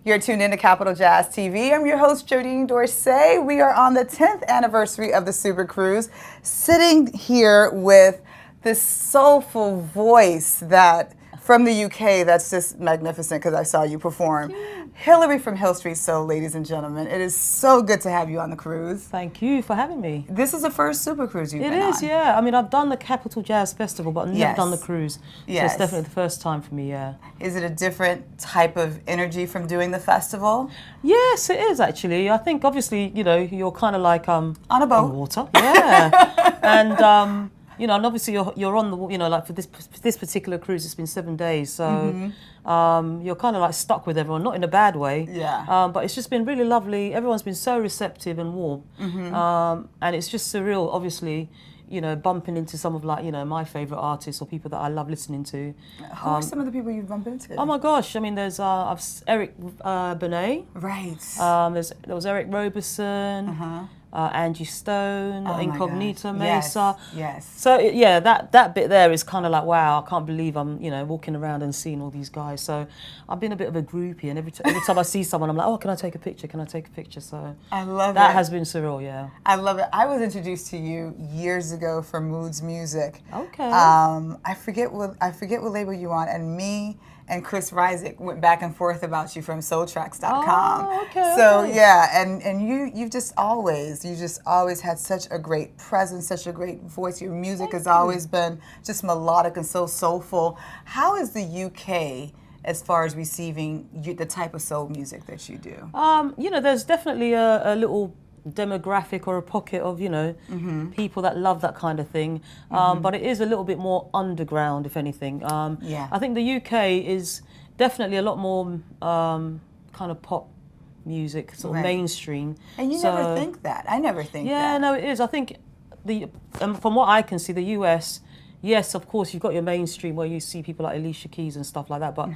You're tuned into Capital Jazz TV. I'm your host, Jodine Dorsey. We are on the 10th anniversary of the SuperCruise, sitting here with this soulful voice that from the UK that's just magnificent because I saw you perform. Hillary from Hil St, ladies and gentlemen. It is so good to have you on the cruise. Thank you for having me. This is the first SuperCruise you've been on. It is, yeah. I mean, I've done the Capital Jazz Festival, but I've never done the cruise. Yes. So it's definitely the first time for me, yeah. Is it a different type of energy from doing the festival? Yes, it is actually. I think obviously, you know, you're kind of like on a boat. On water. Yeah. And you know, and obviously you're on the, you know, like for this particular cruise, it's been 7 days, so you're kind of like stuck with everyone, not in a bad way. Yeah. But it's just been really lovely. Everyone's been so receptive and warm, and it's just surreal. Obviously, you know, bumping into some of like, you know, my favorite artists or people that I love listening to. Who are some of the people you've bumped into? Oh my gosh! I mean, there's Eric Benet. Right. There was Eric Roberson. Angie Stone, Oh Incognito Mesa. Yes. So yeah, that bit there is kind of like, wow, I can't believe I'm, you know, walking around and seeing all these guys. So I've been a bit of a groupie, and every time I see someone, I'm like, oh, can I take a picture? Can I take a picture? So I love that it. has been surreal, yeah. I love it. I was introduced to you years ago from Moods Music. Okay. I forget what label you on, and me and Chris Rizik went back and forth about you from soultracks.com. Oh, okay. So okay. yeah, and you've just always had such a great presence, such a great voice. Your music has always been just melodic and so soulful. How is the UK as far as receiving the type of soul music that you do? You know, there's definitely a little demographic or a pocket of, you know, people that love that kind of thing, but it is a little bit more underground, if anything. I think the UK is definitely a lot more kind of pop music, sort of mainstream. And you never think that. I never think that. Yeah, no, it is. I think from what I can see, the US, yes, of course, you've got your mainstream where you see people like Alicia Keys and stuff like that, but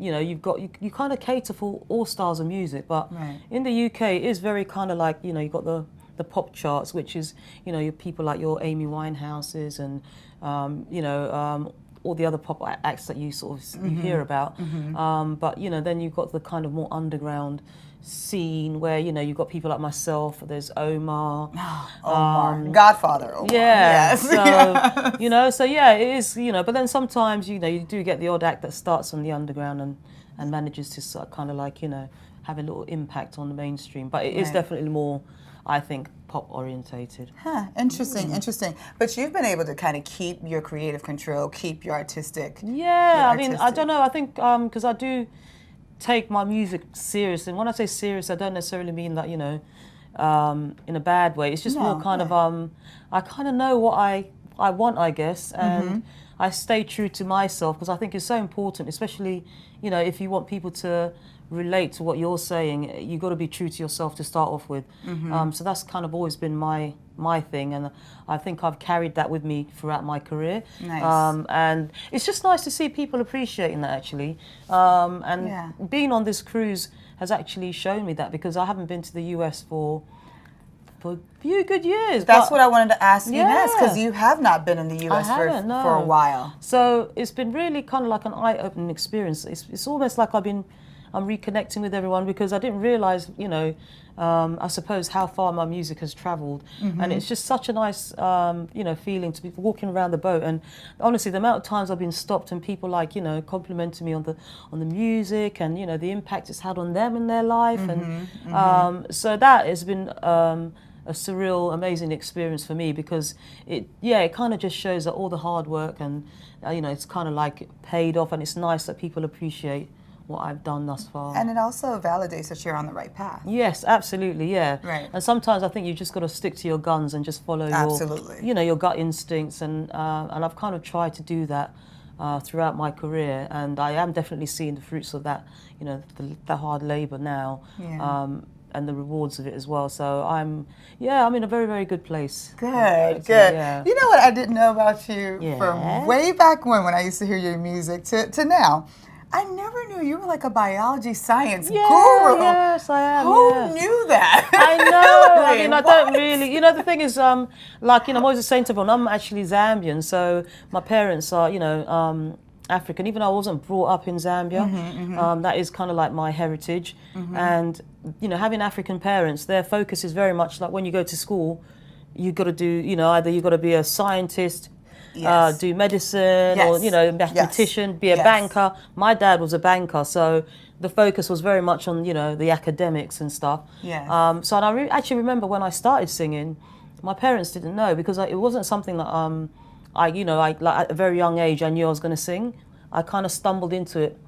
you know, you kind of cater for all styles of music. But in the UK, it is very kind of like, you know, you've got the pop charts, which is, you know, your people like your Amy Winehouses and you know, all the other pop acts that you sort of you hear about. But you know, then you've got the kind of more underground scene where, you know, you've got people like myself, there's Omar. Godfather Omar. Yeah. Yes. So, you know, so yeah, it is, you know, but then sometimes, you know, you do get the odd act that starts on the underground and manages to sort of kind of like, you know, have a little impact on the mainstream. But it is definitely more, I think, pop orientated. Interesting. But you've been able to kind of keep your creative control, keep your artistic. Yeah, I mean, I don't know, I think because I do take my music serious, and when I say serious, I don't necessarily mean that, you know, in a bad way. It's just more kind of I kind of know what I want, I guess, and I stay true to myself because I think it's so important, especially, you know, if you want people to relate to what you're saying, you've got to be true to yourself to start off with. So that's kind of always been my thing, and I think I've carried that with me throughout my career. Nice. And it's just nice to see people appreciating that, actually. And being on this cruise has actually shown me that, because I haven't been to the US for a few good years. That's what I wanted to ask you next, because you have not been in the US for a while. So it's been really kind of like an eye-opening experience. It's almost like I'm reconnecting with everyone, because I didn't realize, you know, I suppose how far my music has traveled, and it's just such a nice, you know, feeling to be walking around the boat. And honestly, the amount of times I've been stopped and people like, you know, complimenting me on the music and, you know, the impact it's had on them in their life, and so that has been a surreal, amazing experience for me, because it kind of just shows that all the hard work and you know, it's kind of like paid off, and it's nice that people appreciate what I've done thus far. And it also validates that you're on the right path. Yes, absolutely, yeah. Right. And sometimes I think you just got to stick to your guns and just follow your gut instincts, and I've kind of tried to do that throughout my career, and I am definitely seeing the fruits of that, you know, the hard labor now. And the rewards of it as well. So I'm in a very, very good place. Good. Yeah. You know what I didn't know about you from way back when I used to hear your music to now? I never knew you were like a biology science guru. Yes, I am. Who knew that? I know. I mean, I don't really. You know, the thing is, like, you know, I'm always saying to everyone, I'm actually Zambian, so my parents are, you know, African, even though I wasn't brought up in Zambia. That is kind of like my heritage. And, you know, having African parents, their focus is very much like when you go to school, you've got to do, you know, either you've got to be a scientist, do medicine, or, you know, mathematician, be a banker. My dad was a banker, so the focus was very much on, you know, the academics and stuff. So I actually remember when I started singing, my parents didn't know, because it wasn't something that like at a very young age I knew I was going to sing. I kind of stumbled into it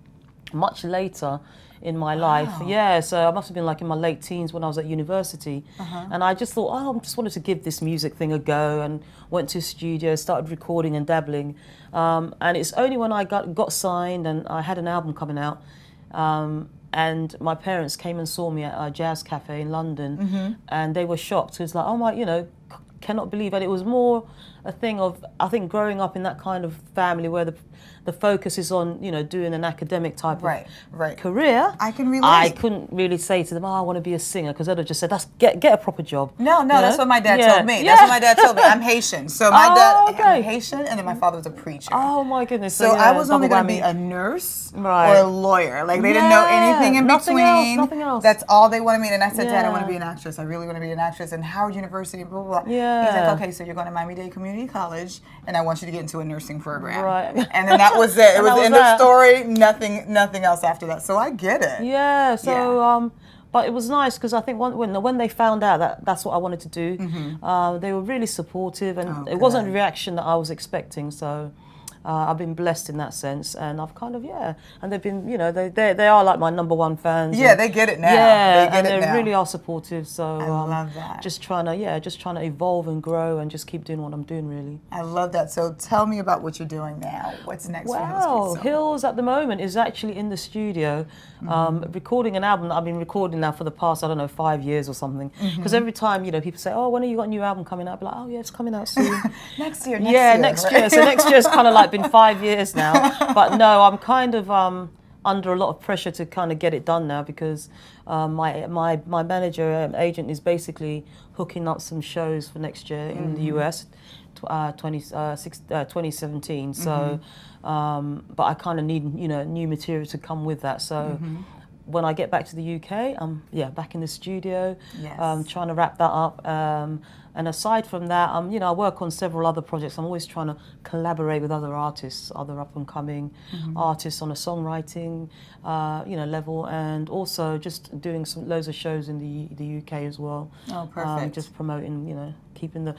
much later in my life. Yeah, so I must have been like in my late teens when I was at university. And I just thought, I just wanted to give this music thing a go, and went to a studio, started recording and dabbling. And it's only when I got signed and I had an album coming out, and my parents came and saw me at a jazz cafe in London, and they were shocked. It was like, oh my, you know, cannot believe it. It was more a thing of, I think, growing up in that kind of family where the focus is on, you know, doing an academic type of career. I can relate. I couldn't really say to them, I want to be a singer, because they'd have just said, get a proper job. No, that's what my dad told me. That's what my dad told me. I'm Haitian. So my dad, I'm Haitian, and then my father was a preacher. Oh my goodness. So I was only going to be a nurse or a lawyer. Like, they didn't know anything in between. Nothing else. That's all they wanted me. And I said, Dad, I want to be an actress. I really want to be an actress. And Howard University, blah, blah, blah. He's like, okay, so you're going to Miami-Dade Community College, and I want you to get into a nursing program. And then that was it. It was the end of story. Nothing else after that. So I get it. Yeah. So, but it was nice, because I think when they found out that that's what I wanted to do, they were really supportive, and it wasn't the reaction that I was expecting. So I've been blessed in that sense, and I've kind of, and they've been, you know, they are like my #1 fans. Yeah, they get it now. Yeah, they really are supportive. So I love that. Just trying to evolve and grow, and just keep doing what I'm doing, really. I love that. So tell me about what you're doing now. What's next for Hil St? Well, Hil's at the moment is actually in the studio, recording an album that I've been recording now for the past, 5 years or something. Because every time, you know, people say, oh, when have you got a new album coming out? I'll be like, oh yeah, it's coming out soon. next year. Next year. So next year's kind of like been 5 years now. But no, I'm kind of under a lot of pressure to kind of get it done now, because my manager, agent, is basically hooking up some shows for next year in the US, 2017. So, but I kind of need, you know, new material to come with that. So when I get back to the UK, I'm back in the studio, trying to wrap that up. And aside from that, you know, I work on several other projects. I'm always trying to collaborate with other artists, other up-and-coming artists on a songwriting, you know, level, and also just doing loads of shows in the UK as well. Oh, perfect. Just promoting, you know, keeping the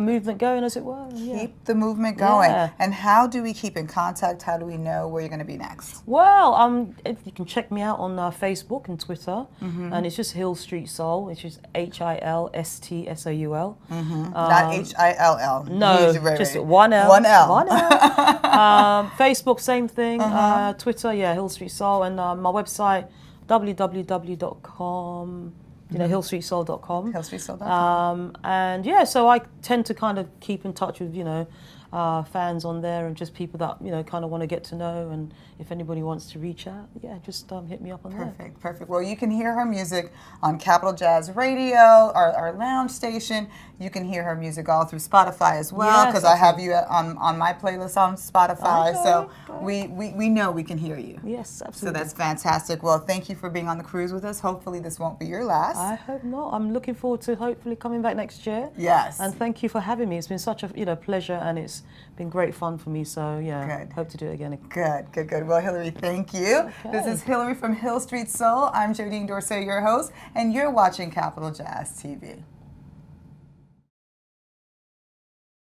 movement going, as it were. Keep the movement going. And how do we keep in contact? How do we know where you're going to be next? Well, you can check me out on Facebook and Twitter, and it's just Hil St Soul. It's just HILSTSOUL. Not HILL. No, just one L. One L. Facebook, same thing. Twitter, Hil St Soul, and my website, www.com. You know, HilStSoul.com. HilStSoul.com. And so I tend to kind of keep in touch with, you know, fans on there, and just people that, you know, kind of want to get to know. And if anybody wants to reach out, just hit me up on there. Perfect. Well, you can hear her music on Capital Jazz Radio, our lounge station. You can hear her music all through Spotify as well, because I have you on my playlist on Spotify. So we know we can hear you. Yes, absolutely. So that's fantastic. Well, thank you for being on the cruise with us. Hopefully this won't be your last. I hope not. I'm looking forward to hopefully coming back next year. Yes. And thank you for having me. It's been such a pleasure, and it's been great fun for me. So Good. Hope to do it again. Good. Well, Hillary, thank you. Okay. This is Hillary from Hil St Soul. I'm Jodine Dorsey, your host, and you're watching Capital Jazz TV.